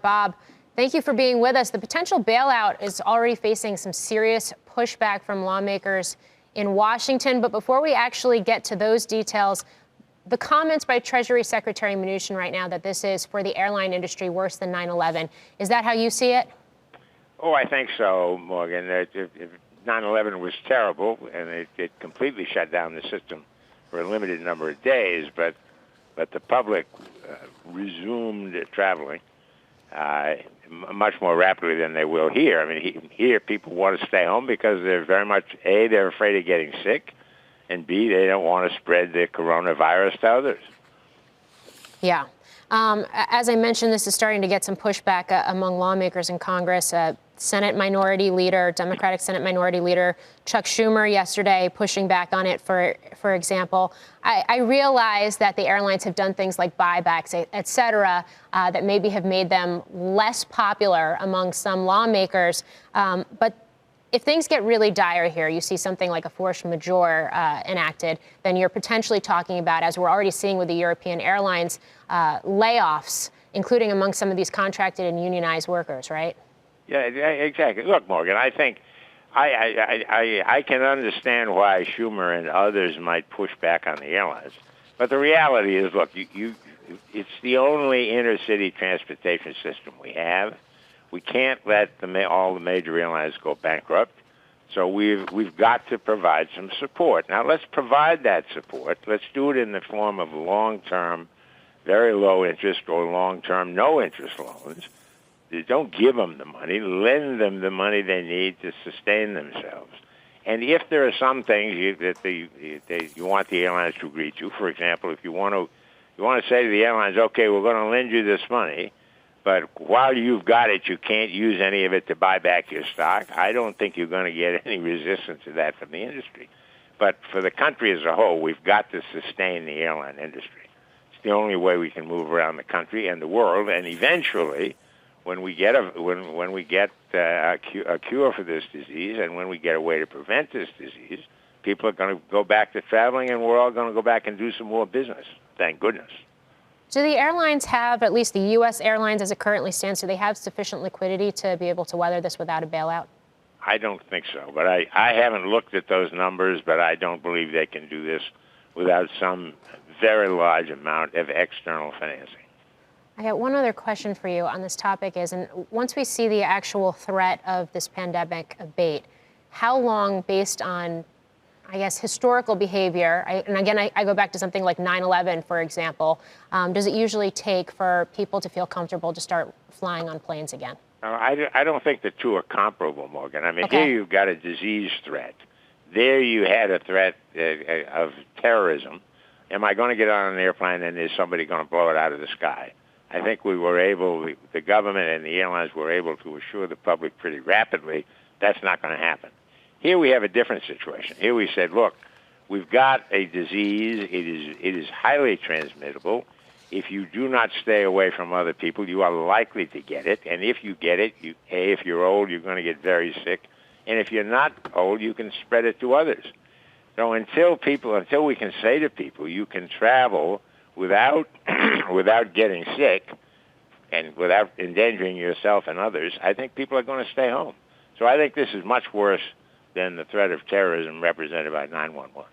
Bob, thank you for being with us. The potential bailout is already facing some serious pushback from lawmakers in Washington. But before we actually get to those details, the comments by Treasury Secretary Mnuchin right now that this is, for the airline industry, worse than 9/11. Is that how you see it? Oh, I think so, Morgan. 9/11 was terrible, and it completely shut down the system for a limited number of days. But the public resumed traveling much more rapidly than they will here. I mean, here people want to stay home because they're very much, A, they're afraid of getting sick, and B, they don't want to spread the coronavirus to others. Yeah. As I mentioned, this is starting to get some pushback among lawmakers in Congress. Senate Minority Leader, Democratic Senate Minority Leader Chuck Schumer yesterday pushing back on it, for example. I realize that the airlines have done things like buybacks, et cetera, that maybe have made them less popular among some lawmakers. But if things get really dire here, you see something like a force majeure enacted, then you're potentially talking about, as we're already seeing with the European airlines, layoffs, including among some of these contracted and unionized workers, right? Yeah, exactly. Look, Morgan, I think I can understand why Schumer and others might push back on the airlines. But the reality is, look, it's the only intercity transportation system we have. We can't let all the major airlines go bankrupt. So we've got to provide some support. Now, let's provide that support. Let's do it in the form of long-term, very low interest or long-term no interest loans. Don't give them the money. Lend them the money they need to sustain themselves. And if there are some things that you want the airlines to agree to, for example, if you want to say to the airlines, okay, we're going to lend you this money, but while you've got it, you can't use any of it to buy back your stock, I don't think you're going to get any resistance to that from the industry. But for the country as a whole, we've got to sustain the airline industry. It's the only way we can move around the country and the world, and eventually, when we get a cure for this disease, and when we get a way to prevent this disease, people are going to go back to traveling, and we're all going to go back and do some more business. Thank goodness. Do the airlines have, at least the U.S. airlines as it currently stands, do they have sufficient liquidity to be able to weather this without a bailout? I don't think so, but I haven't looked at those numbers, but I don't believe they can do this without some very large amount of external financing. I got one other question for you on this topic and once we see the actual threat of this pandemic abate, how long, based on, I guess, historical behavior, and again, I go back to something like 9/11, for example, does it usually take for people to feel comfortable to start flying on planes again? I don't think the two are comparable, Morgan. I mean, Okay. Here you've got a disease threat. There you had a threat of terrorism. Am I going to get on an airplane and is somebody going to blow it out of the sky? I think the government and the airlines were able to assure the public pretty rapidly that's not going to happen. Here we have a different situation. Here we said, look, we've got a disease. It is highly transmittable. If you do not stay away from other people, you are likely to get it. And if you get it, if you're old, you're going to get very sick. And if you're not old, you can spread it to others. So until we can say to people, you can travel without getting sick and without endangering yourself and others, I think people are going to stay home. So I think this is much worse than the threat of terrorism represented by 9/11.